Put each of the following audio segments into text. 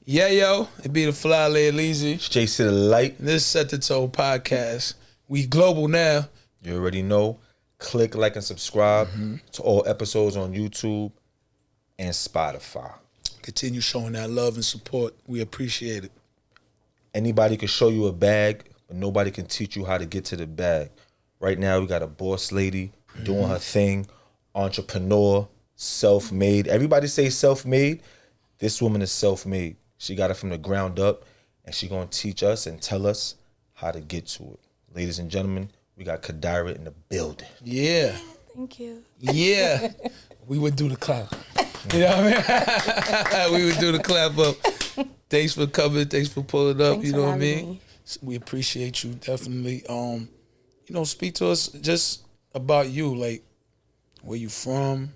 Yeah, yo, it be the Fly Lay Easy. Chase to the light. This is Set the Toe podcast. We global now. You already know. Click, like, and subscribe to all episodes on YouTube and Spotify. Continue showing that love and support. We appreciate it. Anybody can show you a bag, but nobody can teach you how to get to the bag. Right now, we got a boss lady doing her thing, entrepreneur, self-made. Everybody say self-made. This woman is self-made. She got it from the ground up, and she gonna teach us and tell us how to get to it. Ladies and gentlemen, we got Qadirah in the building. Yeah. Thank you. Yeah. We would do the clap. You know what I mean? We would do the clap up. Thanks for coming. Thanks for pulling up. Thanks you know for what I mean? having me. We appreciate you definitely. Speak to us just about you, like where you from,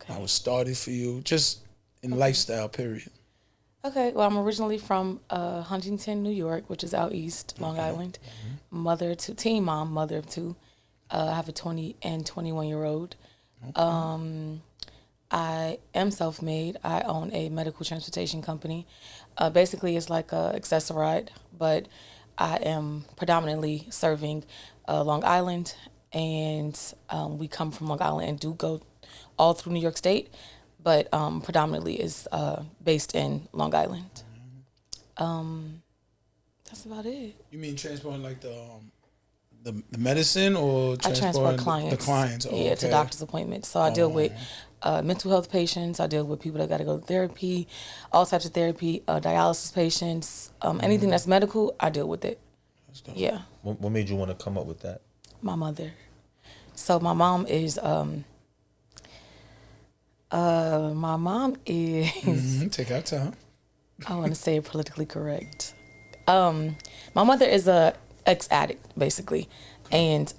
how it started for you, just in lifestyle, period. Okay, well, I'm originally from Huntington, New York, which is out east, Long Island. Mother to teen mom, mother of two. I have a 20 and 21-year-old. I am self-made. I own a medical transportation company. Basically, it's like a Accessoride, but I am predominantly serving Long Island, and we come from Long Island and do go all through New York State, but predominantly is based in Long Island. That's about it. You mean transporting like the medicine or I transport clients. The clients, yeah, to doctor's appointments. So I deal with mental health patients. I deal with people that got to go to therapy, all types of therapy, dialysis patients, anything that's medical. I deal with it. Yeah. What made you want to come up with that? My mother. So my mom is. Take our time. I want to say it politically correct. My mother is a ex-addict, basically. And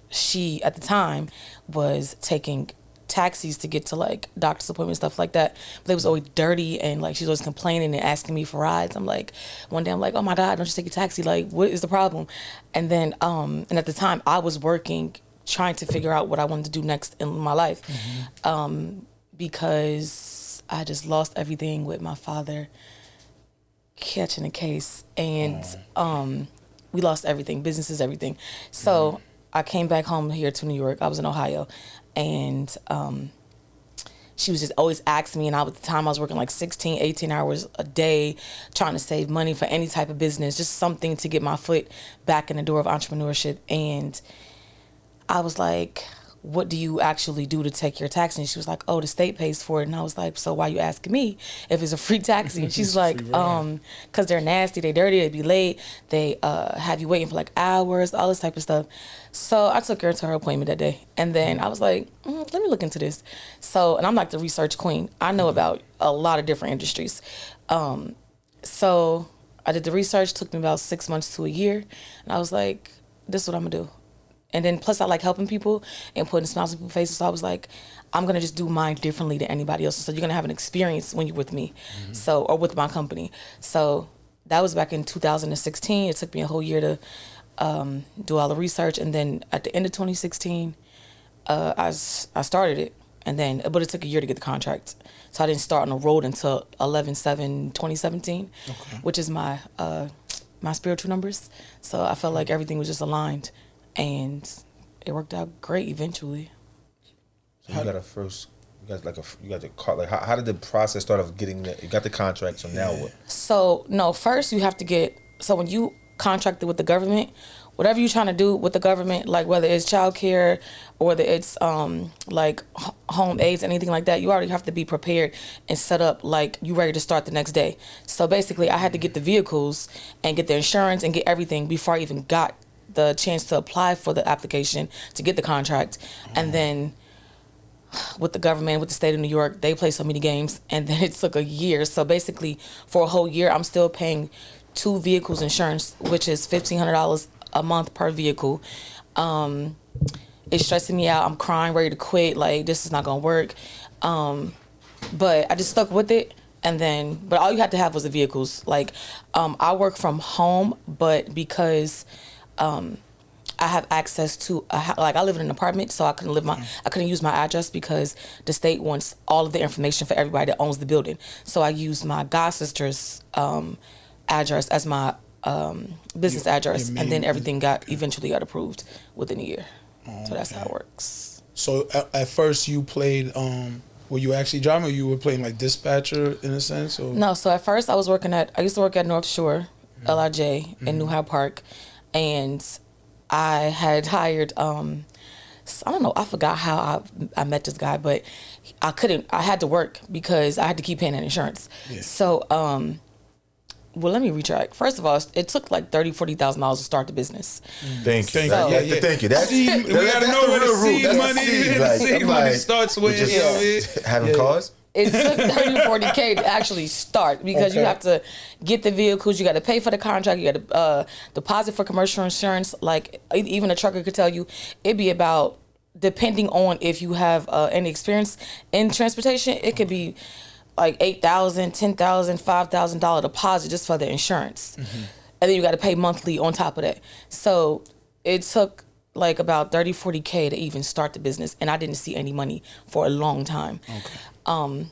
she, at the time, was taking taxis to get to, like, doctor's appointments, stuff like that. But they was always dirty, and, like, she's always complaining and asking me for rides. I'm like, one day I'm like, oh, my God, don't you take a taxi? Like, what is the problem? And then, and at the time, I was working, trying to figure out what I wanted to do next in my life. Because I just lost everything with my father catching a case, and we lost everything, businesses, everything. So I came back home here to New York. I was in Ohio, and she was just always asking me, and at the time I was working like 16, 18 hours a day, trying to save money for any type of business, just something to get my foot back in the door of entrepreneurship. And I was like, what do you actually do to take your taxi? And she was like, oh, the state pays for it. And I was like, so why you asking me if it's a free taxi? And she's like, because they're nasty, they dirty, they be late, they have you waiting for like hours, all this type of stuff. So I took her to her appointment that day. And then I was like, let me look into this. So, and I'm like the research queen. I know about a lot of different industries. So I did the research, took me about 6 months to a year. And I was like, this is what I'm gonna do. And then plus I like helping people and putting smiles on people's faces. So I was like, I'm going to just do mine differently than anybody else. So you're going to have an experience when you're with me, or with my company. So that was back in 2016. It took me a whole year to do all the research. And then at the end of 2016, I started it. But it took a year to get the contract. So I didn't start on the road until 11/7/2017, which is my spiritual numbers. So I felt like everything was just aligned. And it worked out great eventually. So you got the car. Like, how did the process start of getting you got the contract? So now what? So no, first you have to when you contracted with the government, whatever you're trying to do with the government, like whether it's childcare or whether it's like home aids, anything like that, you already have to be prepared and set up like you ready to start the next day. So basically, I had to get the vehicles and get the insurance and get everything before I even got the chance to apply for the application to get the contract. And then with the government, with the state of New York, they play so many games, and then it took a year. So basically for a whole year, I'm still paying 2 vehicles insurance, which is $1,500 a month per vehicle. It's stressing me out. I'm crying, ready to quit. Like, this is not gonna work. But I just stuck with it. But all you had to have was the vehicles. Like, I work from home, but because I have access to like I live in an apartment, so I couldn't use my address because the state wants all of the information for everybody that owns the building. So I used my god sister's address as my business address, and then everything eventually got approved within a year. So that's how it works. So at first you played. Were you actually driving, or you were playing like dispatcher in a sense? Or? No. So at first I used to work at North Shore, LIJ in New Hyde Park, and I had hired, I don't know, I forgot how I met this guy, but I had to work because I had to keep paying that insurance. Yeah. So, well, let me retract. First of all, it took like $30,000-$40,000 to start the business. Thank you. So, Thank you. That's we gotta know where the seed money, money starts with. Having cars? It took $30,000-$40,000 to actually start because you have to get the vehicles, you got to pay for the contract, you got to deposit for commercial insurance. Like even a trucker could tell you, it'd be about, depending on if you have any experience in transportation, it could be like $8,000, $10,000, $5,000 deposit just for the insurance, and then you got to pay monthly on top of that. So it took like about $30,000-$40,000 to even start the business, and I didn't see any money for a long time. Okay.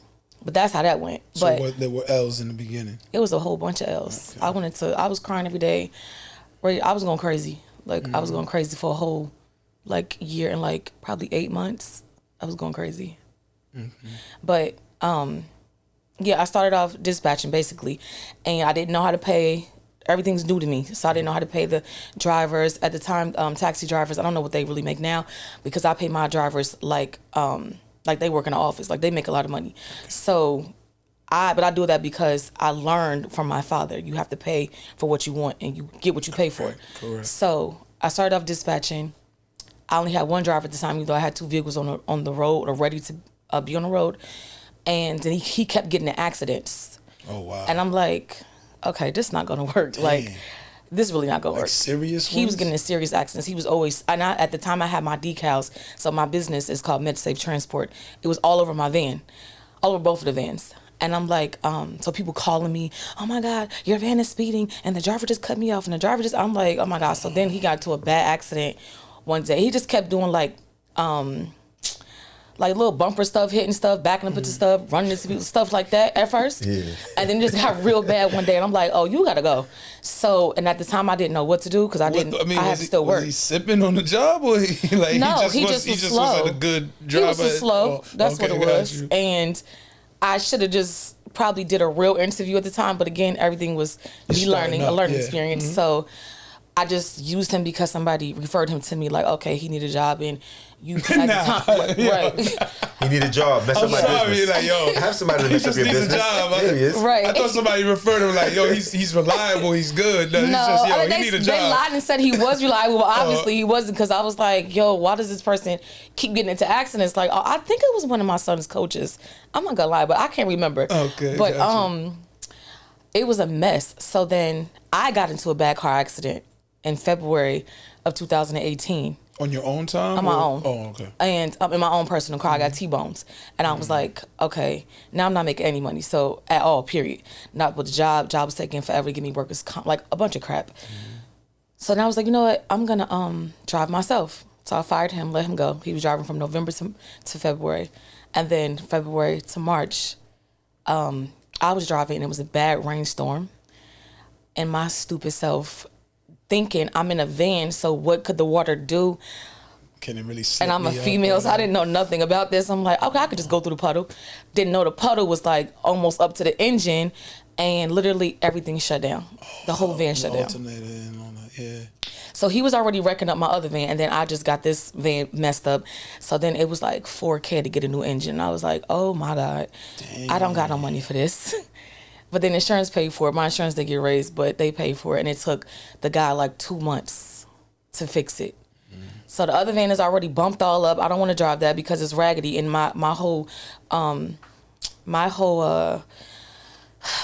But that's how that went. So there were L's in the beginning? It was a whole bunch of L's. Okay. I was crying every day. I was going crazy. Like I was going crazy for a whole like year and like probably 8 months. I was going crazy. But yeah, I started off dispatching basically, and I didn't know how to pay. Everything's new to me, so I didn't know how to pay the drivers at the time. Taxi drivers, I don't know what they really make now, because I pay my drivers like they work in the office, like they make a lot of money. So I do that because I learned from my father. You have to pay for what you want, and you get what you pay for. Correct. So I started off dispatching. I only had one driver at the time, even though I had 2 vehicles on the road or ready to be on the road, and then he kept getting in accidents. Oh wow! And I'm like, okay, this is not gonna work. Dang. Like, this is really not gonna work. Serious ones? He was getting in serious accidents. He was always, and at the time I had my decals, so my business is called MedSafe Transport. It was all over my van, all over both of the vans. And I'm like, so people calling me, oh my God, your van is speeding, and the driver just cut me off, and the driver I'm like, oh my God. So then he got into a bad accident one day. He just kept doing like little bumper stuff, hitting stuff, backing up into stuff, running into people, stuff like that at first. Yeah. And then it just got real bad one day, and I'm like, oh, you gotta go. So, and at the time I didn't know what to do because I had to still work. Was he sipping on the job, or no, he just was slow. Was a good driver. He was slow. That's what it was. And I should have just probably did a real interview at the time, but again, everything was a learning experience. So I just used him because somebody referred him to me, like, okay, he need a job, and you at the time, right? He need a job. Mess up my business. Like, yo, have somebody to mess up your business. A job. There he is. Right. I thought somebody referred him like, yo, he's reliable, he's good. No, he need a job. They lied and said he was reliable, but obviously he wasn't, because I was like, yo, why does this person keep getting into accidents? Like, I think it was one of my son's coaches. I'm not gonna lie, but I can't remember. Okay. But it was a mess. So then I got into a bad car accident in February of 2018. On your own time? On my own. Oh, okay. And in my own personal car, I got T-bones. And I was like, okay, now I'm not making any money. So, at all, period. Not with the job. Job was taking forever to give me workers' comp, like a bunch of crap. So now I was like, you know what? I'm going to drive myself. So I fired him, let him go. He was driving from November to February. And then February to March, I was driving, and it was a bad rainstorm. And my stupid self, thinking I'm in a van, so what could the water do? Can it really slip? And I'm a female, so I didn't know nothing about this. I'm like, okay, I could just go through the puddle. Didn't know the puddle was like almost up to the engine, and literally everything shut down. The whole van shut down. Alternator and all that, yeah. So he was already wrecking up my other van, and then I just got this van messed up. So then it was like $4,000 to get a new engine. And I was like, oh my God, dang. I don't got no money for this. But then insurance paid for it. My insurance did get raised, but they paid for it. And it took the guy like 2 months to fix it. So the other van is already bumped all up. I don't want to drive that because it's raggedy. And my whole, I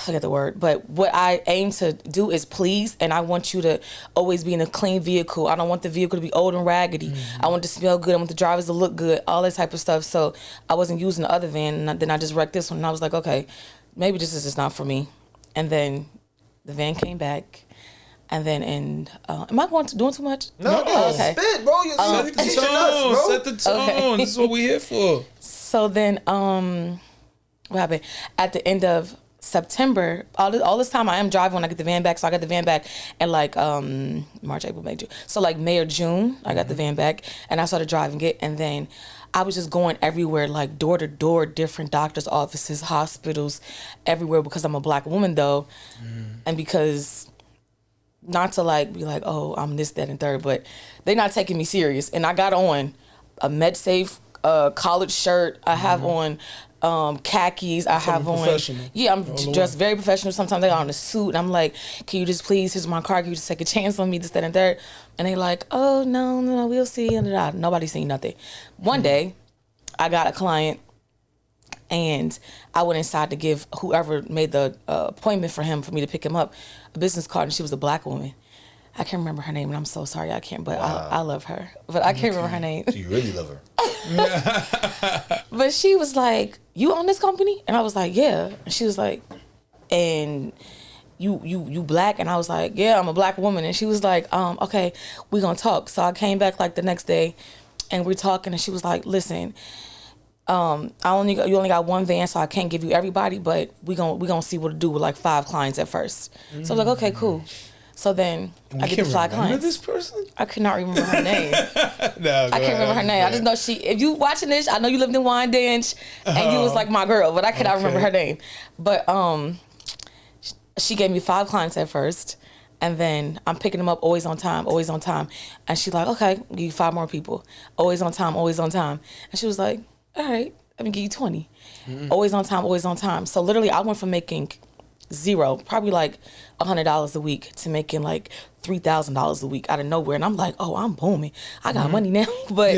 forget the word, but what I aim to do is please, and I want you to always be in a clean vehicle. I don't want the vehicle to be old and raggedy. I want it to smell good. I want the drivers to look good, all that type of stuff. So I wasn't using the other van, and then I just wrecked this one. And I was like, okay, maybe this is just not for me. And then the van came back. And then am I doing too much? No, okay. spit, bro. You Set the tone. Set the tone. Okay. This is what we're here for. So then, what happened? At the end of September, all this time I am driving when I get the van back. So I got the van back in like March, April, May, June. So like May or June, I got the van back and I started driving it. And then I was just going everywhere, like door to door, different doctors' offices, hospitals, everywhere, because I'm a Black woman though. And because, not to like be like, oh, I'm this, that, and third, but they're not taking me serious. And I got on a MedSafe collared shirt. I have on khakis. I have on. Yeah, I'm dressed very professional. Sometimes they got on a suit. And I'm like, can you just please, here's my car. Can you just take a chance on me, this, that, and third? And they like, oh, no, we'll see. And nobody seen nothing. One day, I got a client and I went inside to give whoever made the appointment for me to pick him up a business card, and she was a Black woman. I can't remember her name, and I'm so sorry I can't, but wow. I love her. But I can't remember her name. So you really love her. But she was like, you own this company? And I was like, yeah. And she was like, and you Black? And I was like, yeah, I'm a Black woman. And she was like, okay, we gonna talk. So I came back like the next day, and we're talking, and she was like, listen, you only got one van, so I can't give you everybody, but we gonna see what to do with like 5 clients at first. So I was like, okay, cool. So then I get the 5 clients. This person? I could not remember her name. I can't remember her name. I just know if you watching this, I know you lived in Wyandanch and you was like my girl, but I cannot remember her name. But she gave me 5 clients at first, and then I'm picking them up always on time. And she's like, okay, I'll give you 5 more people. Always on time. And she was like, all right, let me give you 20. Always on time. So literally I went from making zero, probably like $100 a week, to making like $3,000 a week out of nowhere. And I'm like, oh, I'm booming. I got money now. But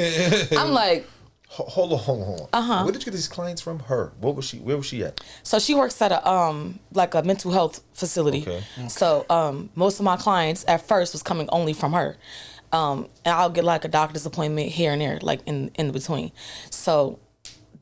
I'm like, hold on. Where did you get these clients from? Her. Where was she at? So she works at a like a mental health facility. Okay. So most of my clients at first was coming only from her. And I'll get like a doctor's appointment here and there, like in between. So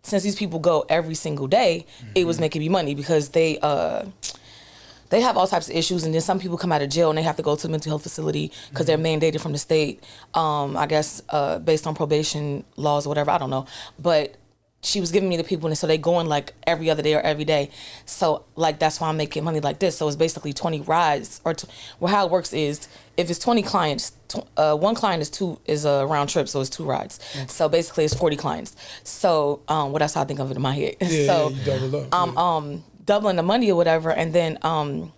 since these people go every single day, it was making me money, because they have all types of issues, and then some people come out of jail and they have to go to a mental health facility because they're mandated from the state, I guess based on probation laws or whatever, I don't know. But she was giving me the people, and so they go in like every other day or every day. So like that's why I'm making money like this. So it's basically 20 rides, or well, how it works is if it's 20 clients, one client is a round trip, so it's 2 rides. Okay. So basically it's 40 clients. So well, that's how I think of it in my head. Yeah, so you double up. Doubling the money or whatever, and then I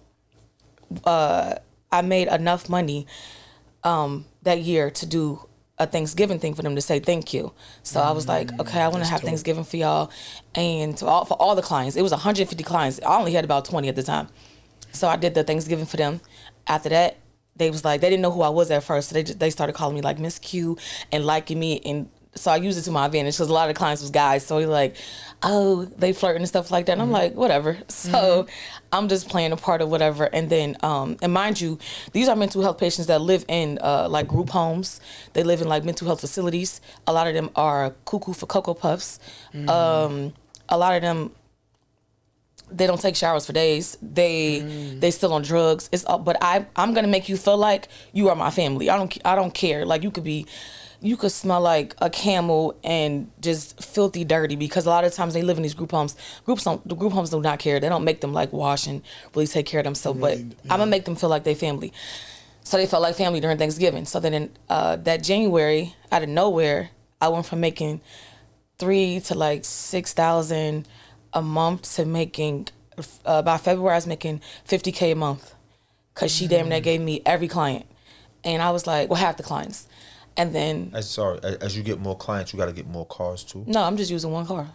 made enough money that year to do a Thanksgiving thing for them to say thank you. So I was like, okay, I want to have Thanksgiving for y'all, and for all the clients. It was 150 clients. I only had about 20 at the time. So I did the Thanksgiving for them. After that, they was like, they didn't know who I was at first, so they started calling me like Miss Q and liking me, and so I used it to my advantage because a lot of the clients was guys. So he's like, oh, they flirting and stuff like that. And I'm like, whatever. So I'm just playing a part of whatever. And then, and mind you, these are mental health patients that live in like group homes. They live in like mental health facilities. A lot of them are cuckoo for Cocoa Puffs. A lot of them, they don't take showers for days. They still on drugs. But I'm gonna make you feel like you are my family. I don't care. Like you could smell like a camel and just filthy dirty, because a lot of times they live in these group homes. The group homes do not care. They don't make them like wash and really take care of themselves. But I'm gonna make them feel like they family. So they felt like family during Thanksgiving. So then in that January, out of nowhere, I went from making $3,000 to like $6,000 a month to making by February I was making $50K a month, because she damn near gave me every client, and I was like, well, half the clients. And then... As you get more clients, you got to get more cars too? No, I'm just using one car.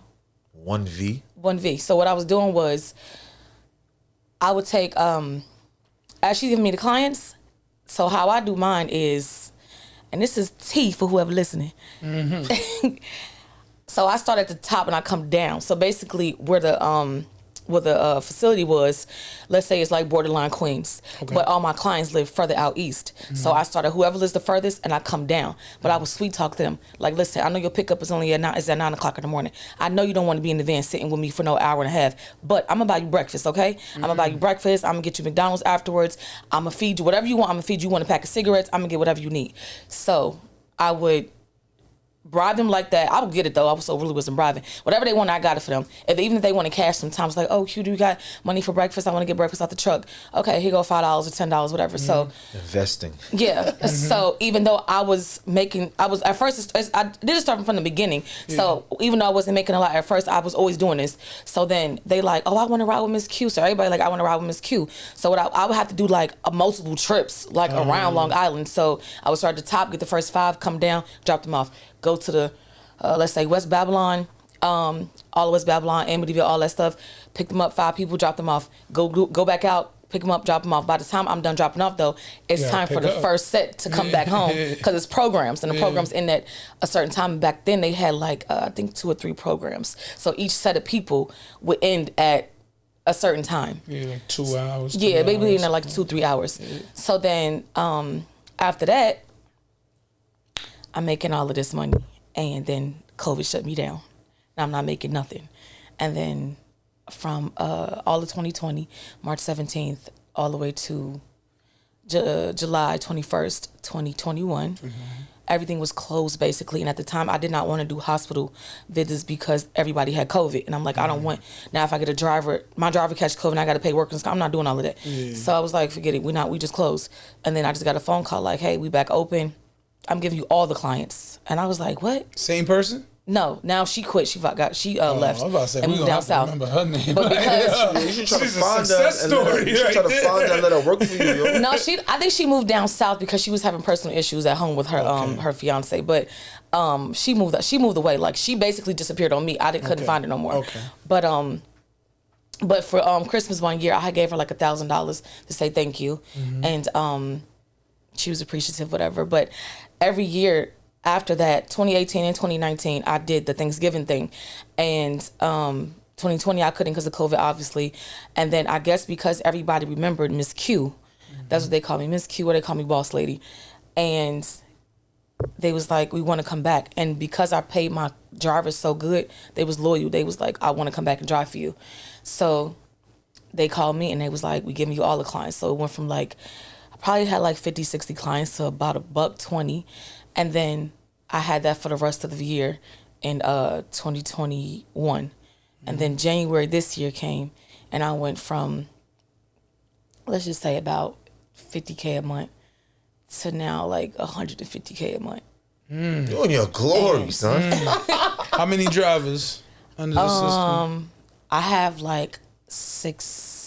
One V? One V. So what I was doing was, I would take, as she's giving me the clients, so how I do mine is, and this is tea for whoever listening. So I start at the top and I come down. So basically where the facility was, let's say it's like borderline Queens, but all my clients live further out east. So I started whoever lives the furthest, and I come down. But I would sweet talk them, like, listen, I know your pickup is only at 9 o'clock in the morning. I know you don't want to be in the van sitting with me for no hour and a half, but I'm gonna buy you breakfast, okay? I'm gonna buy you breakfast. I'm gonna get you McDonald's afterwards. I'm gonna feed you whatever you want. I'm gonna feed you one pack of cigarettes. I'm gonna get whatever you need. So I would bribe them like that. I would get it though. I was so really wasn't bribing. Whatever they want, I got it for them. Even if they want to cash, sometimes like, oh, Q, do you got money for breakfast? I want to get breakfast out the truck. Okay, here go $5 or $10, whatever. So investing. Yeah. So even though I was at first, I did it start from the beginning. So even though I wasn't making a lot at first, I was always doing this. So then they like, oh, I want to ride with Miss Q. So everybody like, I want to ride with Miss Q. So what I would have to do like multiple trips like around Long Island. So I would start at the top, get the first 5, come down, drop them off. Go to the, let's say, West Babylon, all of West Babylon, Amityville, all that stuff. Pick them up, 5 people, drop them off. Go back out, pick them up, drop them off. By the time I'm done dropping off, though, it's time for the first set to come back home because it's programs, and the programs end at a certain time. Back then, they had like, I think 2 or 3 programs. So each set of people would end at a certain time. Yeah, like 2 hours. Yeah, maybe in like 2-3 hours. Yeah. So then after that, I'm making all of this money, and then COVID shut me down. Now I'm not making nothing. And then from all of 2020, March 17th, all the way to July 21st, 2021, everything was closed basically. And at the time, I did not want to do hospital visits because everybody had COVID. And I'm like, I don't want, now if I get a driver, my driver catch COVID and I got to pay workers' comp, I'm not doing all of that. So I was like, forget it, we just closed. And then I just got a phone call like, hey, we back open. I'm giving you all the clients. And I was like, what? Same person? No, now she quit. She left I was about to say, and moved down south. Remember her name. But because You should try to She's a find success her story and let her work for you, yo. no, I think she moved down south because she was having personal issues at home with her her fiance. But she moved away. Like she basically disappeared on me. I couldn't find her no more. Okay. But for Christmas one year, I gave her like $1,000 to say thank you, and she was appreciative, whatever. But every year after that, 2018 and 2019, I did the Thanksgiving thing. And 2020, I couldn't because of COVID, obviously. And then I guess because everybody remembered Miss Q, that's what they call me, Miss Q, or they call me Boss Lady. And they was like, we want to come back. And because I paid my drivers so good, they was loyal. They was like, I want to come back and drive for you. So they called me and they was like, we giving you all the clients. So it went from like, I probably had like 50, 60 clients to about $120. And then I had that for the rest of the year in 2021. And then January this year came and I went from, let's just say about 50K a month to now like 150K a month. You're in your glory, son. How many drivers under the system? I have like six,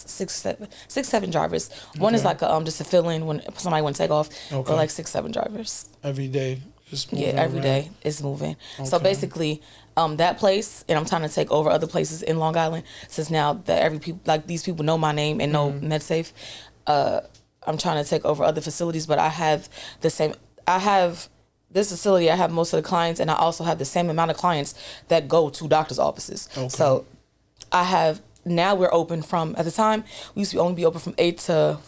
seven drivers. One is like just a fill-in when somebody want to take off. But like 6, 7 drivers. Every day. Just moving every day it's moving. So basically, that place, and I'm trying to take over other places in Long Island since now that these people know my name and know MedSafe. I'm trying to take over other facilities, but I have this facility, I have most of the clients, and I also have the same amount of clients that go to doctor's offices. Okay. So now we're open from, at the time, we used to only be open from 8 to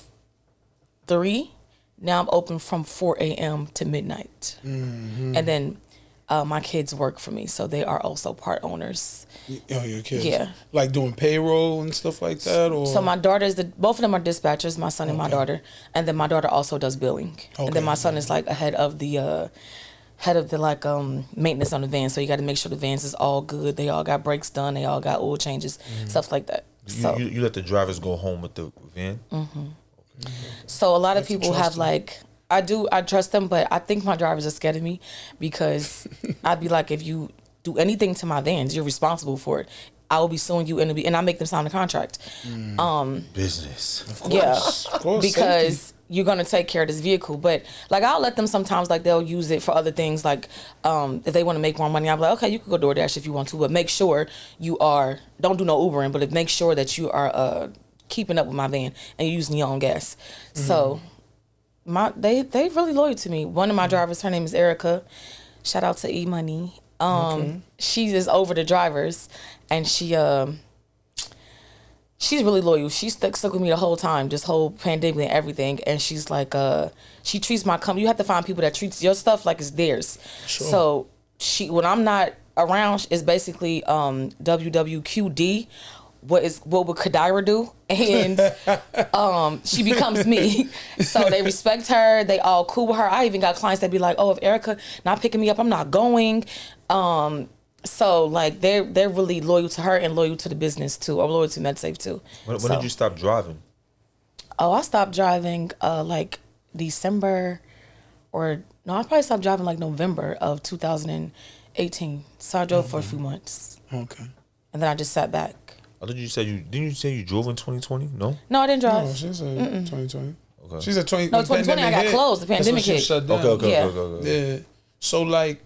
3. Now I'm open from 4 a.m. to midnight. And then my kids work for me, so they are also part owners. Oh, your kids? Yeah. Like doing payroll and stuff like that? Or? So my daughter both of them are dispatchers, my son and my daughter. And then my daughter also does billing. And then my son is like head of the maintenance on the van. So you got to make sure the vans is all good. They all got brakes done. They all got oil changes, stuff like that. So you let the drivers go home with the van? So a lot of people have like, I trust them, but I think my drivers are scared of me because I'd be like, if you do anything to my vans, you're responsible for it. I will be suing you and I make them sign the contract. Business. Of course. Yeah, of course, because safety. You're gonna take care of this vehicle. But like I'll let them sometimes, like they'll use it for other things. Like if they want to make more money, I'm like, okay, you can go DoorDash if you want to, but make sure don't do no Ubering, but make sure that you are keeping up with my van and you're using your own gas. So they really loyal to me. One of my drivers, her name is Erica. Shout out to E Money. She is over the drivers, and she she's really loyal. She stuck with me the whole time, this whole pandemic and everything. And she's like, she treats my company. You have to find people that treats your stuff like it's theirs. Sure. So when I'm not around, it's basically WWQD. What would Qadirah do? And she becomes me. So they respect her. They all cool with her. I even got clients that be like, oh, if Erica not picking me up, I'm not going. So like they're really loyal to her and loyal to the business too, or loyal to MedSafe too. When did you stop driving? Oh, I stopped driving like December, I probably stopped driving like November of 2018. So I drove for a few months. Okay. And then I just sat back. I thought you said didn't you say you drove in 2020? No? No, I didn't drive. No, she said 2020. Okay. She said 20. No, 2020 I got closed. The pandemic hit. Shut down. Okay. Yeah. So like,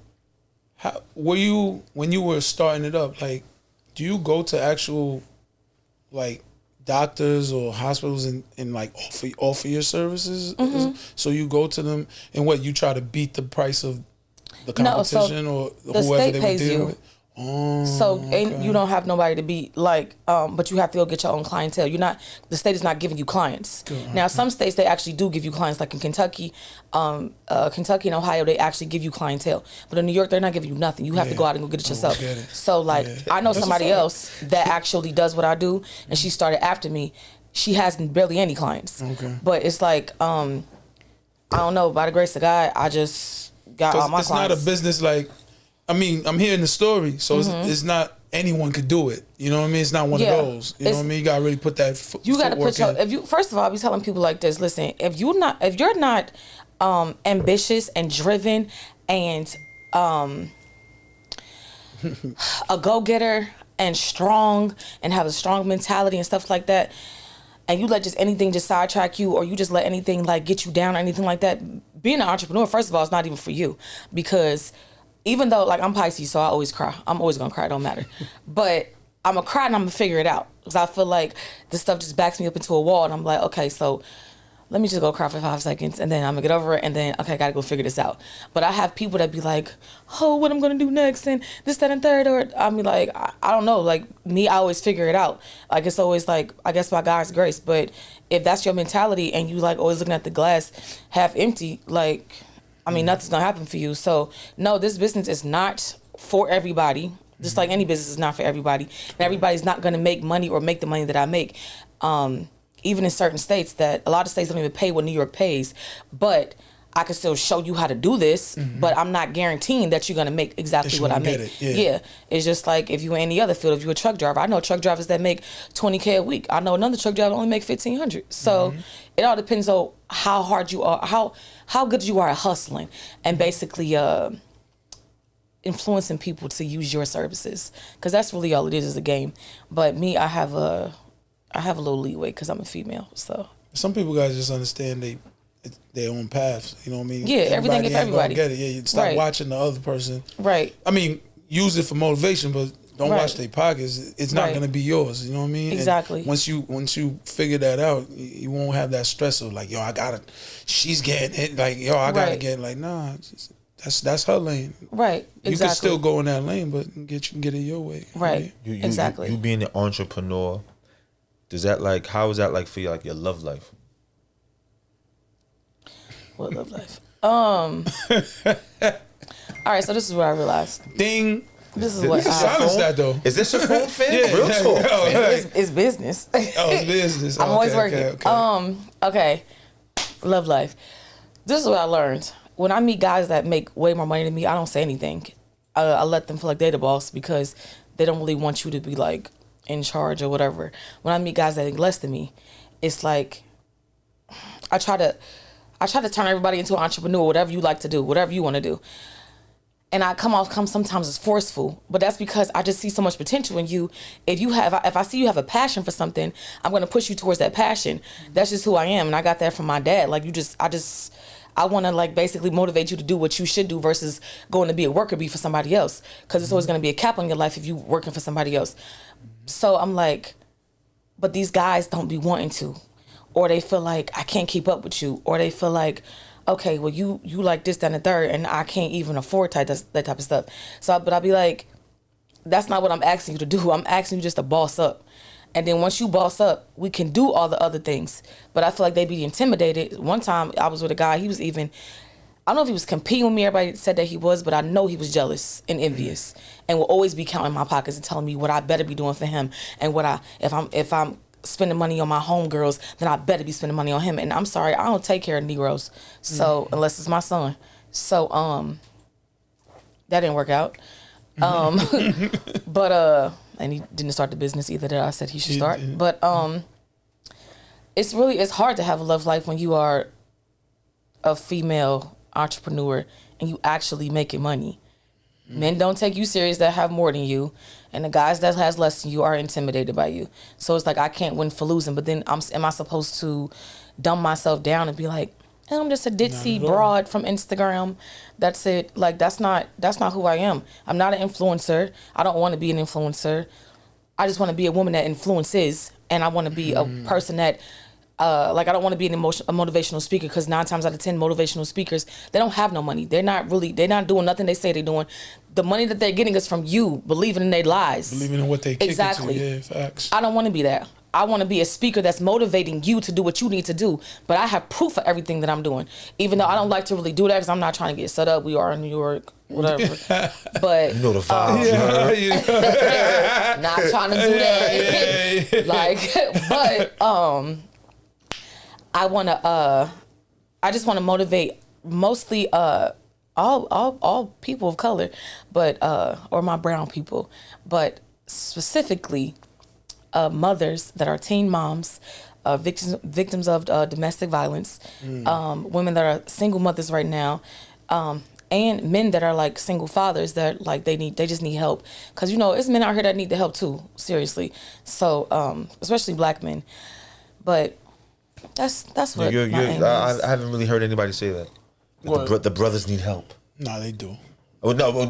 how were you when you were starting it up? Like, do you go to actual like doctors or hospitals and like offer your services? Mm-hmm. So you go to them and what you try to beat the price of the competition or the whoever state they pays were dealing you. with? Oh, so okay. and you don't have nobody to be like, but you have to go get your own clientele. The state is not giving you clients. Good. Now some states they actually do give you clients, like in Kentucky, Kentucky and Ohio they actually give you clientele. But in New York they're not giving you nothing. You have to go out and go get it yourself. So like I know somebody else that actually does what I do, and she started after me. She has barely any clients. Okay. But it's like I don't know, by the grace of God, I just got all my clients. It's not a business like. I mean, I'm hearing the story, so it's not anyone could do it. You know what I mean? It's not one of those. You know what I mean? You gotta really put that. You gotta put your. First of all, I'll be telling people like this. Listen, if you're not ambitious and driven and a go-getter and strong and have a strong mentality and stuff like that, and you let just anything just sidetrack you, or you just let anything like get you down or anything like that, being an entrepreneur, first of all, is not even for you, because. Even though, like, I'm Pisces, so I always cry. I'm always going to cry. It don't matter. But I'm going to cry and I'm going to figure it out. Because I feel like this stuff just backs me up into a wall. And I'm like, okay, so let me just go cry for 5 seconds. And then I'm going to get over it. And then, okay, I got to go figure this out. But I have people that be like, oh, what I'm going to do next? And this, that, and third. Or I mean, like, I don't know. Like, me, I always figure it out. Like, it's always like, I guess by God's grace. But if that's your mentality and you, like, always looking at the glass half empty, like... I mean, nothing's going to happen for you. So, no, this business is not for everybody. Just like any business is not for everybody. And everybody's not going to make money or make the money that I make. Even in certain states that a lot of states don't even pay what New York pays. But I can still show you how to do this. But I'm not guaranteeing that you're going to make exactly what I make. Yeah. It's just like if you're in any other field, if you're a truck driver. I know truck drivers that make $20K a week. I know another truck driver only make $1,500. So it all depends on how hard you are, how good you are at hustling and basically influencing people to use your services, because that's really all it is a game. But me, I have a little leeway because I'm a female. So some people guys just understand their own paths. You know what I mean? Yeah, everything is everybody. Get it. Yeah, you stop watching the other person. Right. I mean, use it for motivation, but don't watch their pockets. It's not going to be yours. You know what I mean? Exactly. And once you figure that out, you won't have that stress of like, yo, I gotta. She's getting it. Like, yo, I gotta get it. Like, nah. That's her lane. Right. Exactly. You can still go in that lane, but you can get it your way. Right. Exactly. You being an entrepreneur, how is that like for you, like your love life? What love life? All right, so this is what I realized. Ding. This is what silence that though. Is this your phone, fan? Yeah, real talk. It's business. Oh, it's business. I'm always working. Okay. Love life. This is what I learned. When I meet guys that make way more money than me, I don't say anything. I let them feel like they're the boss because they don't really want you to be like in charge or whatever. When I meet guys that make less than me, it's like I try to turn everybody into an entrepreneur, whatever you like to do, whatever you want to do. And I come sometimes as forceful, but that's because I just see so much potential in you. If I see you have a passion for something, I'm going to push you towards that passion. That's just who I am. And I got that from my dad. Like I want to like basically motivate you to do what you should do versus going to be a worker bee for somebody else. Cause it's always going to be a cap on your life if you working for somebody else. So I'm like, but these guys don't be wanting to, or they feel like I can't keep up with you, or they feel like, okay, well, you like this, that, and the third, and I can't even afford that type of stuff. So, but I'll be like, that's not what I'm asking you to do. I'm asking you just to boss up. And then once you boss up, we can do all the other things. But I feel like they be intimidated. One time I was with a guy, he was even, I don't know if he was competing with me. Everybody said that he was, but I know he was jealous and envious, and will always be counting my pockets and telling me what I better be doing for him, and if I'm spending money on my homegirls, then I better be spending money on him. And I'm sorry, I don't take care of Negroes, so unless it's my son. So that didn't work out. But and he didn't start the business either that I said he should start. But it's hard to have a love life when you are a female entrepreneur and you actually making money. Men don't take you serious that have more than you, and the guys that has less than you are intimidated by you. So it's like I can't win for losing. But then am I supposed to dumb myself down and be like, I'm just a ditzy broad from Instagram. That's it. Like that's not who I am. I'm not an influencer. I don't want to be an influencer. I just want to be a woman that influences, and I want to be a person that I don't want to be a motivational speaker, because 9 times out of 10 motivational speakers, they don't have no money. They're not doing nothing they say they're doing. The money that they're getting is from you believing in their lies. Believing in what they kick exactly. Into. Yeah, facts. I don't want to be that. I want to be a speaker that's motivating you to do what you need to do. But I have proof of everything that I'm doing. Even though I don't like to really do that because I'm not trying to get set up. We are in New York, whatever. But you know the vibes. Not trying to do that. But I just want to motivate mostly all people of color, but or my brown people, but specifically mothers that are teen moms, victims of domestic violence, women that are single mothers right now, and men that are like single fathers that like they just need help, because it's men out here that need the help too, seriously. So especially black men, but that's what my aim is. I haven't really heard anybody say that. The brothers need help. No, they do. Oh no, we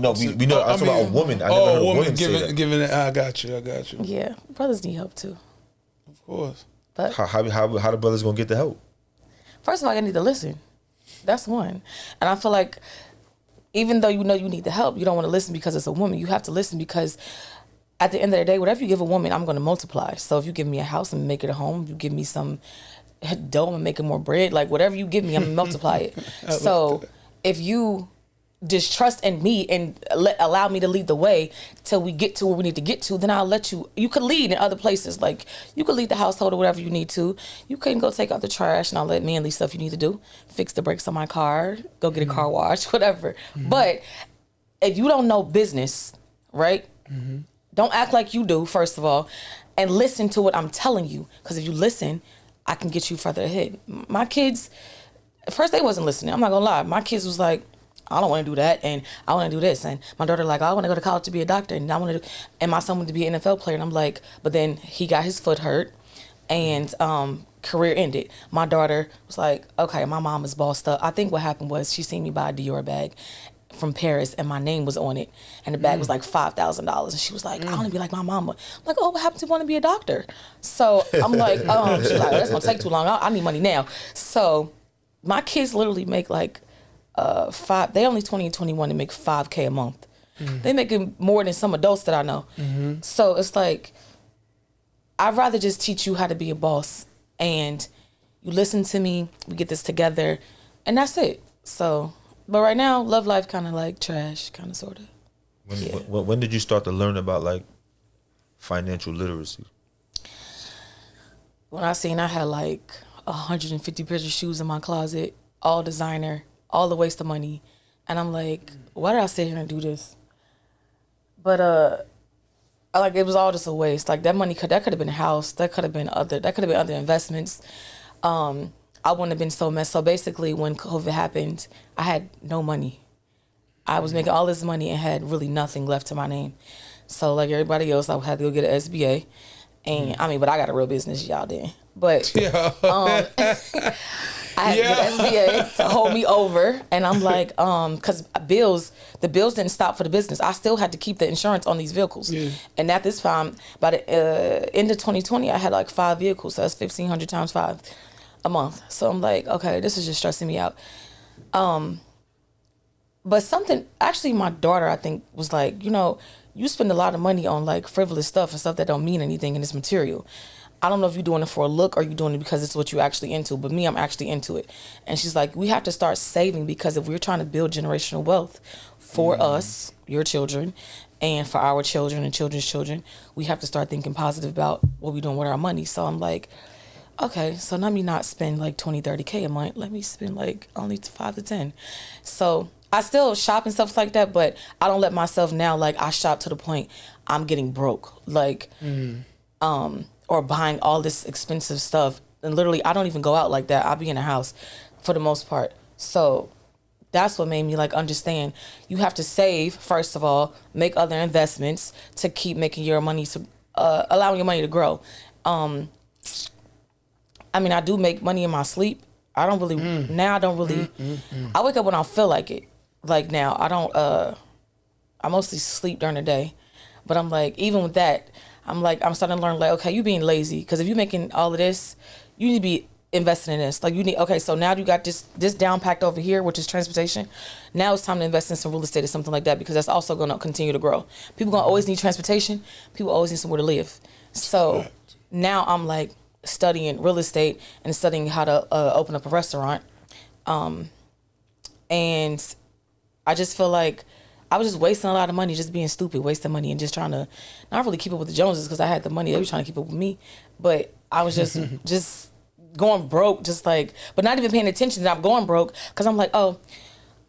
know. I'm talking about a woman. I never heard a woman say that. Giving it. I got you. Yeah, brothers need help too. Of course. But how the brothers gonna get the help? First of all, I need to listen. That's one. And I feel like even though you need the help, you don't want to listen because it's a woman. You have to listen because at the end of the day, whatever you give a woman, I'm going to multiply. So if you give me a house and make it a home, you give me some dough and make it more bread, like whatever you give me, I'm going to multiply it. So if you just trust in me and allow me to lead the way till we get to where we need to get to, then I'll let you could lead in other places. Like you could lead the household or whatever you need to. You can go take out the trash and I'll let manly stuff you need to do. Fix the brakes on my car, go get a car wash, whatever. But if you don't know business, right? Don't act like you do, first of all, and listen to what I'm telling you. Because if you listen, I can get you further ahead. My kids, at first they wasn't listening. I'm not gonna lie. My kids was like, I don't want to do that, and I want to do this. And my daughter like, I want to go to college to be a doctor, and and my son wanted to be an NFL player. And I'm like, but then he got his foot hurt, and career ended. My daughter was like, okay, my mom is bossed up. I think what happened was she seen me buy a Dior bag from Paris, and my name was on it, and the bag was like $5,000, and she was like, I want to be like my mama. I'm like, oh, what happened to want to be a doctor? So I'm like, she's like, that's gonna take too long. I need money now. So my kids literally make like they only 20 and 21 to make $5K a month. They making more than some adults that I know. So it's like, I'd rather just teach you how to be a boss, and you listen to me, we get this together, and that's it. So, but right now, love life kind of like trash, kind of, sort of. When did you start to learn about like financial literacy? When I seen I had like 150 pairs of shoes in my closet, all designer, all the waste of money, and I'm like, why did I sit here and do this? But like it was all just a waste. Like that money that could have been a house, that could have been other investments. I wouldn't have been so messed. So basically, when COVID happened, I had no money. I was making all this money and had really nothing left to my name. So like everybody else, I had to go get an SBA, and but I got a real business, y'all didn't. But I had to get SBA to hold me over, and I'm like, because the bills didn't stop for the business. I still had to keep the insurance on these vehicles, and at this time, by the end of 2020, I had like 5 vehicles, so that's 1,500 times 5 a month. So I'm like, okay, this is just stressing me out. But something, actually, my daughter, I think, was like, you spend a lot of money on like frivolous stuff and stuff that don't mean anything and it's material. I don't know if you're doing it for a look or you're doing it because it's what you're actually into, but me, I'm actually into it. And she's like, we have to start saving, because if we're trying to build generational wealth for us, your children, and for our children and children's children, we have to start thinking positive about what we're doing with our money. So I'm like, okay, so let me not spend like 20, 30K a month. Let me spend like only 5 to 10. So I still shop and stuff like that, but I don't let myself now, like I shop to the point I'm getting broke. Like, or buying all this expensive stuff. And literally, I don't even go out like that. I'll be in the house for the most part. So that's what made me like understand you have to save, first of all, make other investments to keep making your money, to allowing your money to grow. I mean, I do make money in my sleep. I don't really, now I don't really, I wake up when I feel like it. Like now, I don't, I mostly sleep during the day. But I'm like, even with that, I'm starting to learn, like, okay, you being lazy. Because if you're making all of this, you need to be investing in this. Like, you need, okay, so now you got this down packed over here, which is transportation. Now it's time to invest in some real estate or something like that, because that's also going to continue to grow. People going to always need transportation. People always need somewhere to live. So now I'm like studying real estate and studying how to open up a restaurant. And I just feel like I was just wasting a lot of money, just being stupid, wasting money, and just trying to not really keep up with the Joneses, because I had the money. They were trying to keep up with me. But I was just going broke, just like, but not even paying attention that I'm going broke, because I'm like, oh,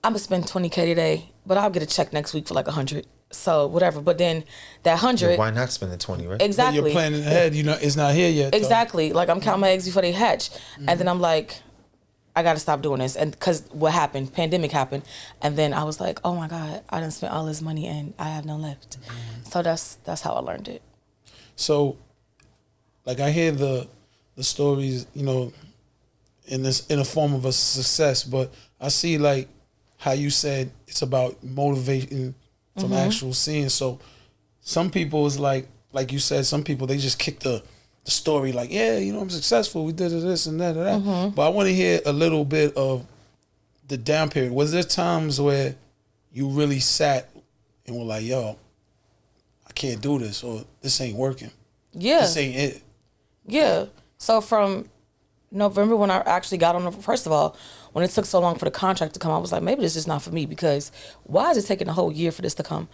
I'm going to spend 20K today, but I'll get a check next week for like 100. So whatever. But then that 100. Yeah, why not spend the 20, right? Exactly. But you're planning ahead, you know, it's not here yet. Exactly. Though. Like, I'm counting my eggs before they hatch. And then I'm like, I got to stop doing this. And because what happened, pandemic happened. And then I was like, oh my God, I done spent all this money and I have none left. So that's how I learned it. So, like, I hear the stories, you know, in a form of a success, but I see like how you said it's about motivating from actual seeing. So some people is like you said, some people, they just kick the story like, yeah, you know, I'm successful, we did this and that and that. But I want to hear a little bit of the down period. Was there times where you really sat and were like, yo, I can't do this, or this ain't working? Yeah. This ain't it. Yeah. So from November, when I actually got on, first of all, when it took so long for the contract to come, I was like, maybe this is not for me, because why is it taking a whole year for this to come?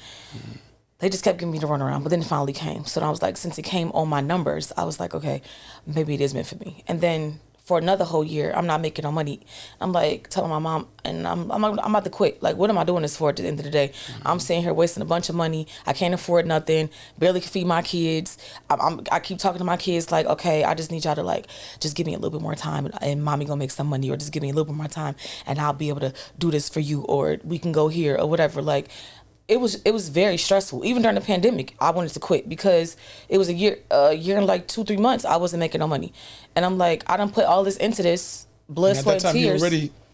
They just kept giving me the runaround, but then it finally came. So then I was like, since it came on my numbers, I was like, okay, maybe it is meant for me. And then for another whole year, I'm not making no money. I'm like telling my mom, and I'm about to quit. Like, what am I doing this for at the end of the day? I'm sitting here wasting a bunch of money. I can't afford nothing. Barely can feed my kids. I keep talking to my kids like, okay, I just need y'all to like, just give me a little bit more time, and mommy gonna make some money, or just give me a little bit more time and I'll be able to do this for you, or we can go here or whatever. Like, it was very stressful. Even during the pandemic, I wanted to quit, because it was a year and like 2-3 months I wasn't making no money. And I'm like, I done put all this into this, blood, sweat, and tears.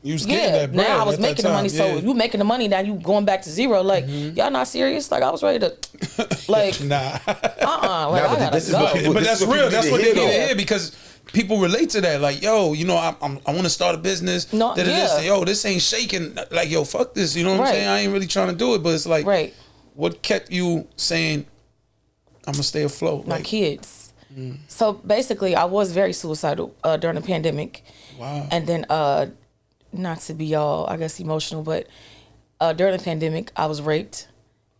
You was getting that bread. Now I was making the money, yeah. so if you making the money, now you going back to zero. Like, y'all not serious? Like, I was ready to, like, nah. Like, I gotta this is go. what people- But that's what real. people That's need what to they hear, need to though. hear, because people relate to that. Like, yo, you know, I want to start a business. No, yeah. Yo, this ain't shaking. Like, yo, fuck this. You know what I'm Right. saying? I ain't really trying to do it, but it's like, Right. what kept you saying, I'm gonna stay afloat? My Like, kids. So basically, I was very suicidal during the pandemic. wow. And then, not to be all, I guess, emotional, but during the pandemic, I was raped.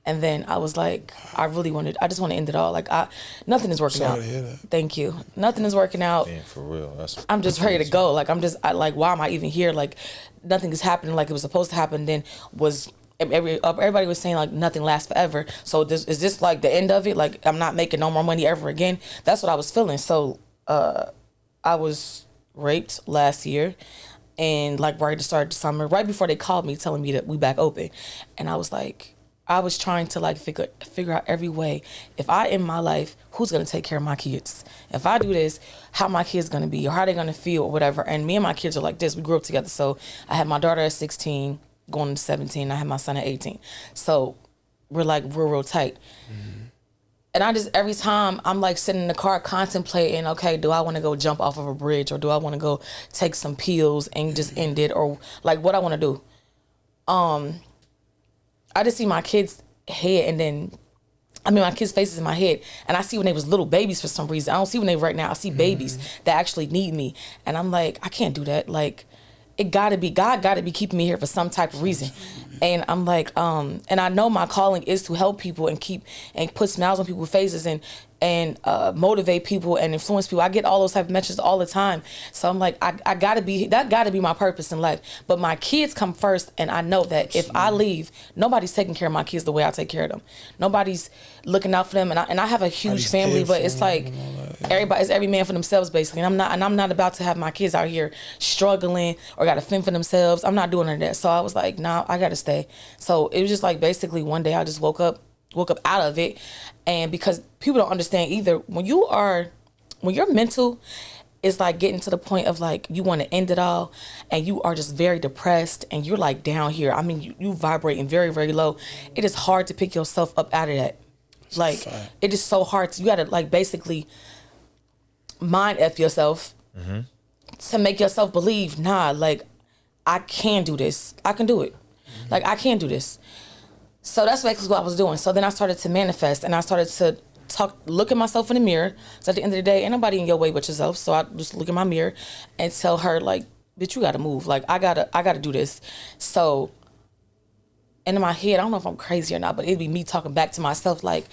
And then I was like, I just want to end it all. Like, nothing is working Sorry out. to hear that. Thank you. Nothing is working out. Man, for real. I'm just ready to go. Like, like, why am I even here? Like, nothing is happening like it was supposed to happen. Then everybody was saying like nothing lasts forever. So is this like the end of it? Like, I'm not making no more money ever again. That's what I was feeling. So I was raped last year, and like right at the start of the summer, right before they called me telling me that we back open, and I was like, I was trying to like figure out every way. If I end my life, who's gonna take care of my kids? If I do this, how my kids gonna be, or how they gonna feel, or whatever. And me and my kids are like this. We grew up together. So I had my daughter at 16, going to 17. I had my son at 18. So we're like real tight. And I just, every time I'm like sitting in the car contemplating, okay, do I want to go jump off of a bridge, or do I want to go take some pills and just end it, or like what I want to do. I just see my kids' head, and then I mean, my kids' faces in my head, and I see when they was little babies for some reason. I don't see when they right now. I see babies that actually need me, and I'm like, I can't do that. Like, it gotta be God. Gotta be keeping me here for some type of reason. And I'm like, and I know my calling is to help people and put smiles on people's faces and motivate people and influence people. I get all those type of messages all the time. So I'm like, I gotta be, that gotta be my purpose in life. But my kids come first, and I know that if I leave, nobody's taking care of my kids the way I take care of them. Nobody's looking out for them. And I have a huge family, but it's like it's every man for themselves basically. And I'm not about to have my kids out here struggling or gotta fend for themselves. I'm not doing none of that. So I was like, nah, I gotta stay. So it was just like basically one day I just woke up out of it. And because people don't understand either, when you're mental, it's like getting to the point of like you want to end it all, and you are just very depressed, and you're like down here. I mean, you vibrating very, very low. It is hard to pick yourself up out of that. Like, it is so hard. You got to like basically mind F yourself to make yourself believe, nah, like I can do this. I can do it. Like, I can do this. So that's basically what I was doing. So then I started to manifest, and I started to look at myself in the mirror. So at the end of the day, ain't nobody in your way but yourself. So I just look in my mirror and tell her, like, bitch, you gotta move. Like, I gotta do this. So, and in my head, I don't know if I'm crazy or not, but it'd be me talking back to myself, like,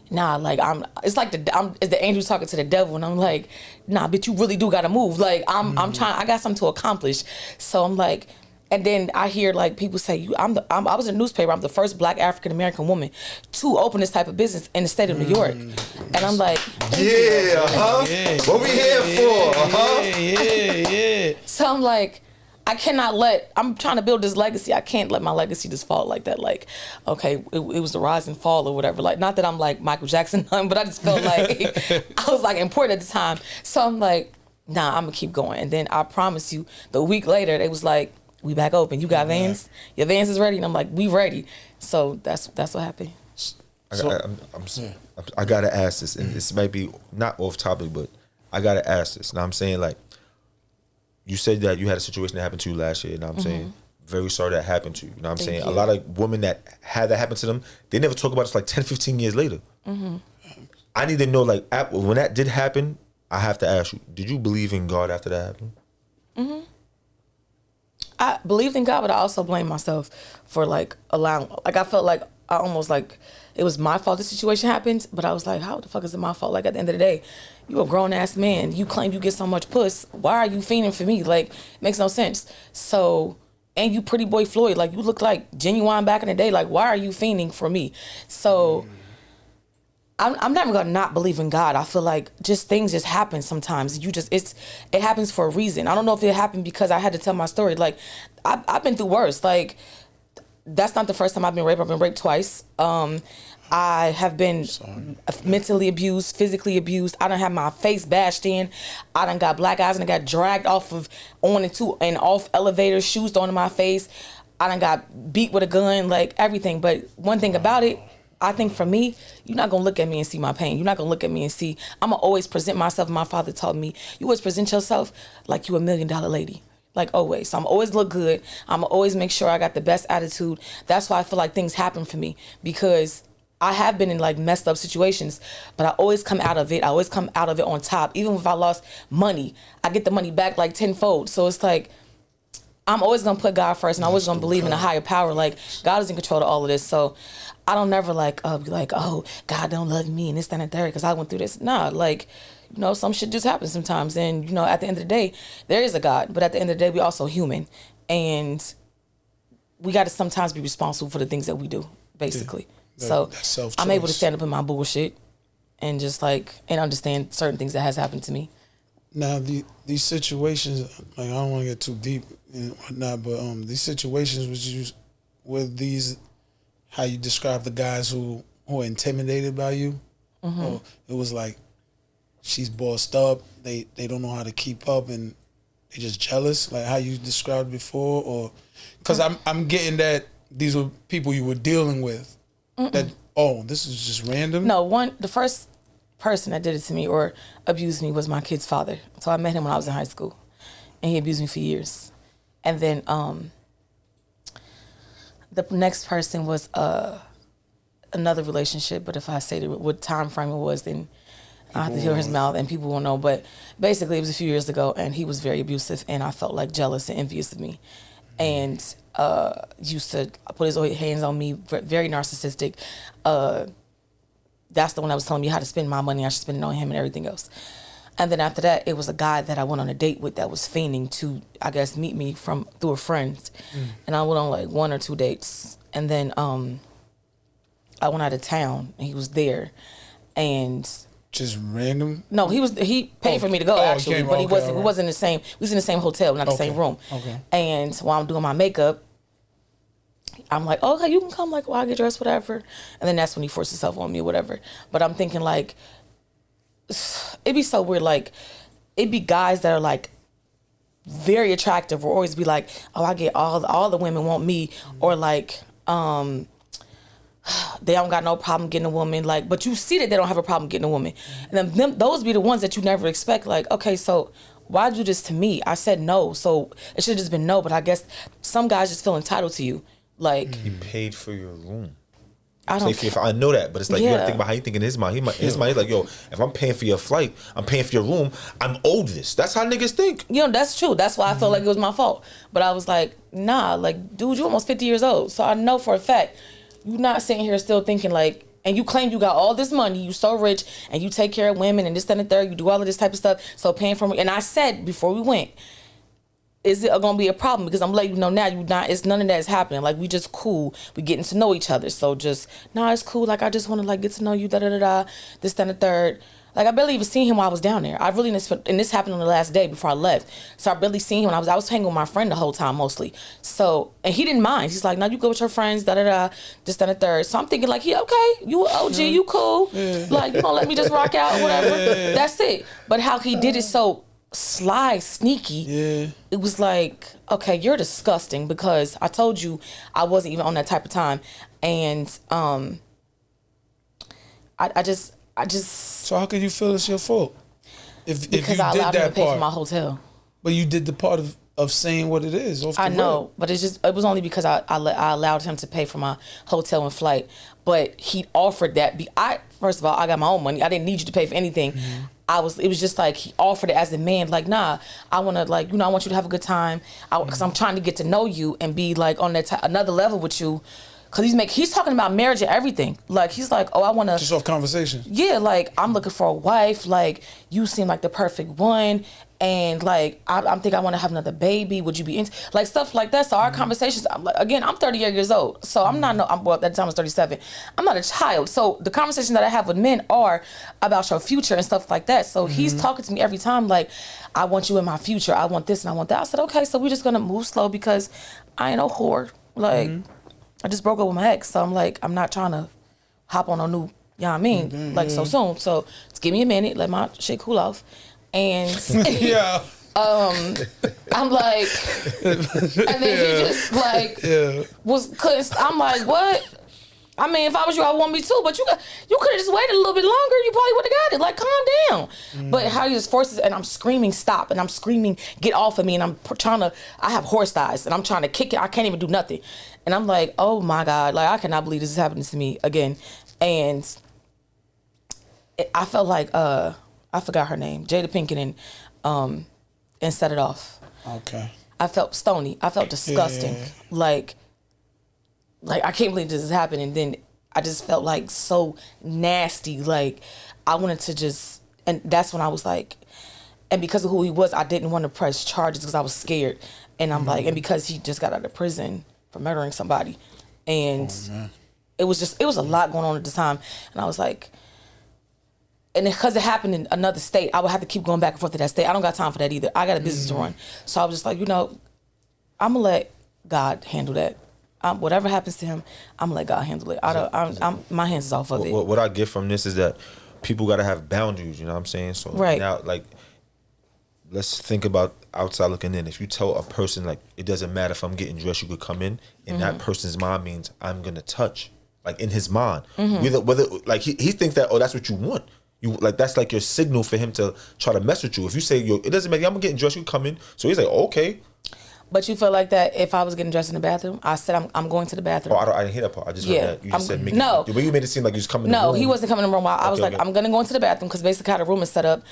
nah, like it's like it's the angel talking to the devil, and I'm like, nah, bitch, you really do gotta move. Like, I'm trying, I got something to accomplish. So I'm like, and then I hear like people say, I was in the newspaper, I'm the first Black African American woman to open this type of business in the state of New York. And I'm like, yeah, what we here for? Yeah. So I'm like, I'm trying to build this legacy. I can't let my legacy just fall like that. Like, okay, it was the rise and fall or whatever. Like, not that I'm like Michael Jackson, but I just felt like I was like important at the time. So I'm like, nah, I'm gonna keep going. And then I promise you, the week later, they was like, we back open. You got vans? Your vans is ready? And I'm like, we ready. So that's what happened. I gotta ask this, and this might be not off topic, but I gotta ask this. Now I'm saying, like, you said that you had a situation that happened to you last year, and I'm saying, very sorry that happened to you. You know what I'm saying? A lot of women that had that happen to them, they never talk about it like 10, 15 years later. I need to know, like, when that did happen, I have to ask you, did you believe in God after that happened? I believed in God, but I also blamed myself for like allowing, like I felt like I almost like it was my fault the situation happened, but I was like, how the fuck is it my fault? Like at the end of the day, you a grown ass man, you claim you get so much puss, why are you fiending for me? Like, it makes no sense. So, and you pretty boy Floyd, like you look like Genuine back in the day, like why are you fiending for me? So I'm never gonna not believe in God. I feel like just things just happen sometimes. It happens for a reason. I don't know if it happened because I had to tell my story. Like I've been through worse. Like that's not the first time I've been raped. I've been raped twice. I have been mentally abused, physically abused. I done had my face bashed in. I done got black eyes and I got dragged off elevators, shoes thrown in my face. I done got beat with a gun, like everything. But one thing about it, I think for me, you're not gonna look at me and see my pain. You're not gonna look at me and see, I'm gonna always present myself. My father taught me, you always present yourself like you $1 million lady. Like always. So I'm always look good. I'm always make sure I got the best attitude. That's why I feel like things happen for me, because I have been in like messed up situations, but I always come out of it. I always come out of it on top. Even if I lost money, I get the money back like tenfold. So it's like, I'm always gonna put God first, and I'm always gonna believe in a higher power. Like God is in control of all of this. So I don't never like be like, oh, God don't love me and this, that, and the third because I went through this. Nah, like, you know, some shit just happens sometimes. And, you know, at the end of the day, there is a God. But at the end of the day, we also human. And we got to sometimes be responsible for the things that we do, basically. So I'm able to stand up in my bullshit and just like, and understand certain things that has happened to me. Now, these situations, like, I don't want to get too deep and whatnot, but these situations with these, how you describe the guys who are intimidated by you. Or it was like she's bossed up, they don't know how to keep up, and they just jealous, like how you described before, or because I'm getting that these were people you were dealing with. That this is just random. No, the first person that did it to me or abused me was my kid's father. So I met him when I was in high school, and he abused me for years. And then the next person was another relationship, but if I say what time frame it was, then I have to hear his mouth and people won't know. But basically, it was a few years ago, and he was very abusive, and I felt like jealous and envious of me, and used to put his hands on me, very narcissistic. That's the one that was telling me how to spend my money. I should spend it on him and everything else. And then after that, it was a guy that I went on a date with that was feigning to, I guess, meet me through a friend. And I went on like 1 or 2 dates. And then I went out of town, and he was there. And just random? no, he paid for me to go actually, but he wasn't. We wasn't in the same. We was in the same hotel, not the same room. Okay. And while I'm doing my makeup, I'm like, okay, you can come, like, while I get dressed, whatever. And then that's when he forced himself on me or whatever. But I'm thinking, like, it'd be so weird. Like, it'd be guys that are, like, very attractive or always be like, oh, I get all the women want me. Or, like, they don't got no problem getting a woman. Like, but you see that they don't have a problem getting a woman. And then those be the ones that you never expect. Like, okay, so why'd you do this to me? I said no. So it should have just been no. But I guess some guys just feel entitled to you. Like, he paid for your room. I don't. I know that, but it's like, you Yeah. gotta think about how you think in his mind. His mind is like, yo, if I'm paying for your flight, I'm paying for your room, I'm owed this. That's how niggas think. You know, that's true. That's why I felt like it was my fault. But I was like, nah, like, dude, you almost 50 years old. So I know for a fact, you're not sitting here still thinking like, and you claim you got all this money, you so rich, and you take care of women and this, that, and the third, you do all of this type of stuff. So paying for me. And I said before we went, is it gonna be a problem? Because I'm letting you know now, it's none of that is happening. Like, we just cool. We getting to know each other. So just, nah, it's cool. Like, I just want to, like, get to know you, da-da-da-da, this, that, and the third. Like, I barely even seen him while I was down there. I really, and this happened on the last day before I left. So I barely seen him. I was hanging with my friend the whole time mostly. So, and he didn't mind. He's like, no, you go with your friends, da-da-da, this, that, and the third. So I'm thinking like, yeah, okay, you an OG, you cool. Like, you gonna let me just rock out or whatever. That's it. But how he did it so sly, sneaky, it was like, okay, you're disgusting, because I told you I wasn't even on that type of time. And I just So how can you feel it's your fault? If because you I did allowed him that to pay part, for my hotel. but you did the part of saying what it is. Off the I know, rip. but it was only because I allowed him to pay for my hotel and flight. But he offered that. First of all, I got my own money. I didn't need you to pay for anything. It was just like, he offered it as a man, like, nah, I want to, like, I want you to have a good time, because I'm trying to get to know you and be like on that another level with you. Cause he's talking about marriage and everything. Like, he's like, oh, I want to Just off conversation. Yeah, like, I'm looking for a wife. Like, you seem like the perfect one. And like, I'm thinking I want to have another baby. Would you be into, like, stuff like that? So our conversations, I'm 38 years old. So I'm not, well, at the time I was 37. I'm not a child. So the conversations that I have with men are about your future and stuff like that. So he's talking to me every time like, I want you in my future. I want this and I want that. I said, okay, so we're just going to move slow, because I ain't no whore. Like, I just broke up with my ex. So I'm like, I'm not trying to hop on a new, you know what I mean? Like, so soon. So just give me a minute, let my shit cool off. And Yeah. I'm like, and then he just like couldn't. I'm like, what? I mean, if I was you, I want me too. But you could have just waited a little bit longer. You probably would have got it. Like, calm down. But how he just forces, and I'm screaming, stop, and I'm screaming, get off of me, and I'm trying to. I have horse thighs, and I'm trying to kick it. I can't even do nothing, and I'm like, oh my God, like, I cannot believe this is happening to me again. And I felt like I forgot her name, Jada Pinkett, and set it off. Okay. I felt stony. I felt disgusting. Yeah. Like I can't believe this is happening. And then I just felt like so nasty. Like, I wanted to just, and that's when I was like, and because of who he was, I didn't want to press charges because I was scared. And I'm like, and because he just got out of prison for murdering somebody. And it was a lot going on at the time. And I was like, and because it happened in another state, I would have to keep going back and forth to that state. I don't got time for that either. I got a business to run. So I was just like, I'm going to let God handle that. Whatever happens to him, I'm going to let God handle it. My hands is off of it. What I get from this is that people got to have boundaries, you know what I'm saying? So right now, like, let's think about outside looking in. If you tell a person, like, it doesn't matter if I'm getting dressed, you could come in, and that person's mind means I'm going to touch. Like, in his mind. Whether like, he thinks that, oh, that's what you want. You like, that's like your signal for him to try to mess with you. If you say, yo, it doesn't matter, I'm getting dressed, you come in. So he's like, okay. But you feel like that if I was getting dressed in the bathroom, I said I'm going to the bathroom. Oh, I didn't hear that part. I just heard that. You just said no. The way you made it seem like you was coming in the room. No, he wasn't coming in the room. I was like, I'm going to go into the bathroom because basically how the room is set up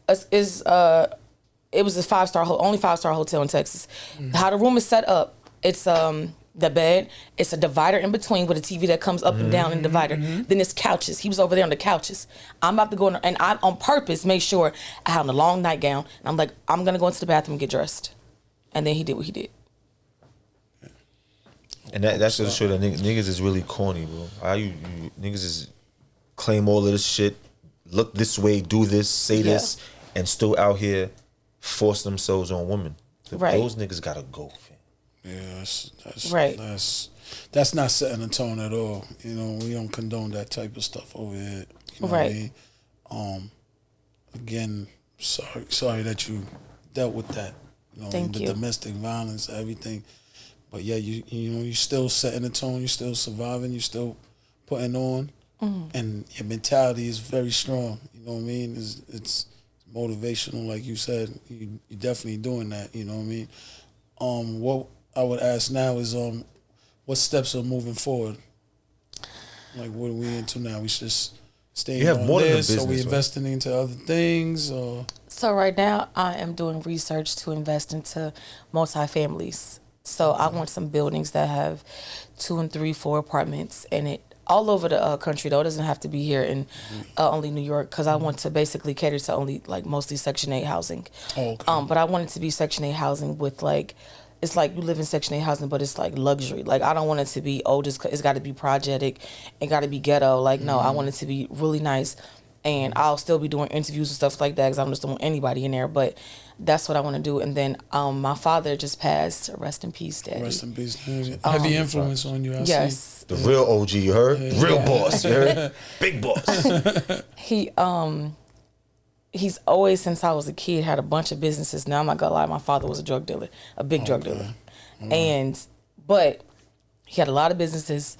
is it was a only 5-star hotel in Texas. How the room is set up, it's the bed, it's a divider in between with a TV that comes up and down in the divider. Then it's couches. He was over there on the couches. I'm about to go in there, and I on purpose made sure I had on a long nightgown. And I'm like, I'm going to go into the bathroom and get dressed. And then he did what he did. And that's just show that niggas is really corny, bro. How you niggas is claim all of this shit, look this way, do this, say this, and still out here force themselves on women. Right. Those niggas gotta go, fam. Yeah, that's right. That's not setting a tone at all. You know, we don't condone that type of stuff over here. You know what I mean? Again, sorry that you dealt with that. You know, the domestic violence, everything. But yeah, you know, you still setting the tone, you still surviving, you still putting on, and your mentality is very strong. You know what I mean? It's motivational, like you said. You're definitely doing that. You know what I mean? What I would ask now is, what steps are moving forward? Like, what are we into now? We should just stay on this, or we investing into other things, or? So right now, I am doing research to invest into multifamilies. So I want some buildings that have 2 and 3, 4 apartments in it, all over the country. Though it doesn't have to be here in only New York, because I want to basically cater to only like mostly Section 8 housing. Oh, okay. But I want it to be Section 8 housing with like, it's like you live in Section 8 housing, but it's like luxury. Like I don't want it to be just it's got to be projectic, it got to be ghetto. Like no, I want it to be really nice. And I'll still be doing interviews and stuff like that because I just don't want anybody in there. But that's what I want to do. And then my father just passed. Rest in peace, Daddy. Rest in peace. Heavy influence on you, I yes. see. The real OG, you heard? Real boss, you heard? Big boss. He's always, since I was a kid, had a bunch of businesses. Now I'm not gonna lie, my father was a drug dealer, a big drug dealer. But he had a lot of businesses.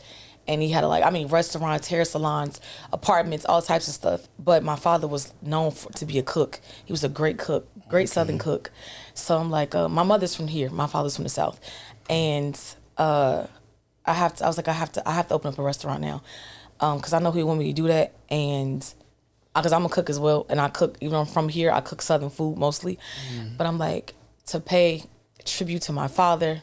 And he had restaurants, hair salons, apartments, all types of stuff. But my father was known to be a cook. He was a great cook, great Southern cook. So I'm like, my mother's from here, my father's from the South, and I have to open up a restaurant now, because I know he want me to do that, and because I'm a cook as well, and I cook even from here. I cook Southern food mostly, but I'm like, to pay tribute to my father,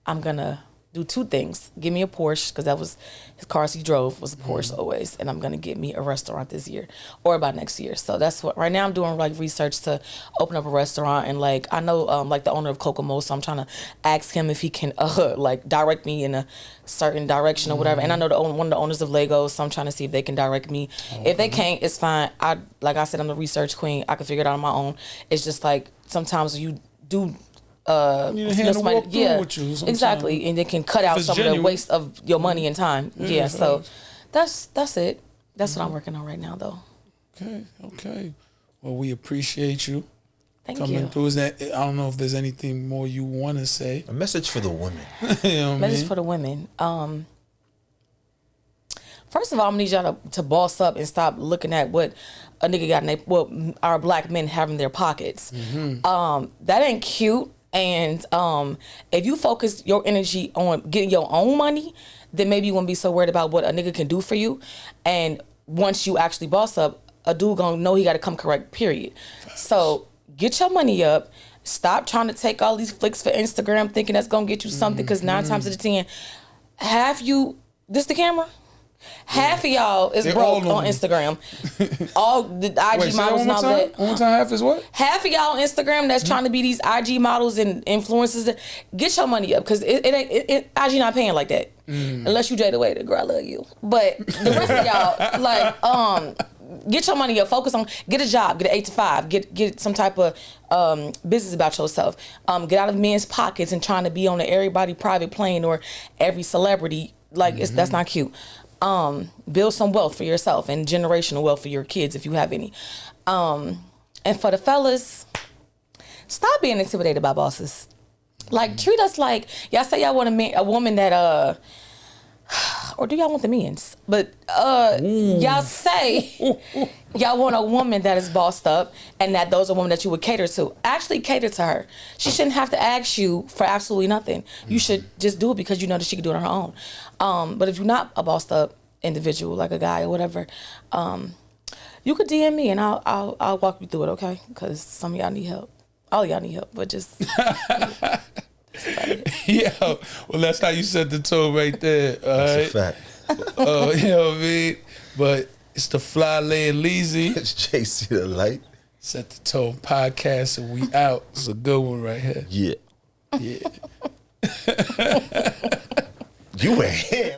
I'm gonna do 2 things. Give me a Porsche, because that was his cars he drove was a Porsche always, and I'm gonna get me a restaurant this year or by next year. So that's what right now I'm doing, like research to open up a restaurant. And like I know like the owner of Kokomo, so I'm trying to ask him if he can like direct me in a certain direction or whatever. And I know one of the owners of Legos, so I'm trying to see if they can direct me. If they can't, it's fine. Like I said, I'm the research queen. I can figure it out on my own. It's just like sometimes you do you need to walk through with you sometimes. Exactly, and they can cut out some of the waste of your money and time. Yeah, so that's it. That's what I'm working on right now, though. Okay. Well, we appreciate you coming through. I don't know if there's anything more you want to say. A message for the women. You know what message for the women. First of all, I'm gonna need y'all to boss up and stop looking at what a nigga got our black men have in their pockets. That ain't cute. And if you focus your energy on getting your own money, then maybe you won't be so worried about what a nigga can do for you. And once you actually boss up, a dude gonna know he gotta come correct, period. So get your money up. Stop trying to take all these flicks for Instagram thinking that's gonna get you something, because 9 times out of 10, this the camera? Half of y'all is broke on Instagram. All the IG models and all that. One time, half is what? Half of y'all on Instagram that's trying to be these IG models and influencers. Get your money up, because it ain't IG not paying like that. Unless you Jada Waiter, girl, I love you. But the rest of y'all, like, get your money up. Focus on, get a job, get an 8 to 5, get some type of business about yourself. Get out of men's pockets and trying to be on everybody private plane or every celebrity. Like, that's not cute. Build some wealth for yourself and generational wealth for your kids if you have any. And for the fellas, stop being intimidated by bosses. Like, treat us like, y'all say y'all want a woman that Or do y'all want the men's? But y'all say y'all want a woman that is bossed up and that those are women that you would cater to. Actually cater to her. She shouldn't have to ask you for absolutely nothing. You should just do it because you know that she can do it on her own. But if you're not a bossed up individual, like a guy or whatever, you could DM me and I'll walk you through it, okay? Because some of y'all need help. All of y'all need help, but just... Yeah, well, that's how you set the tone right there. All That's right? a fact. You know what I mean? But it's the Fly Laying Leezy. It's JC the Light. Set the Tone podcast, and we out. It's a good one right here. Yeah. Yeah. You ain't here.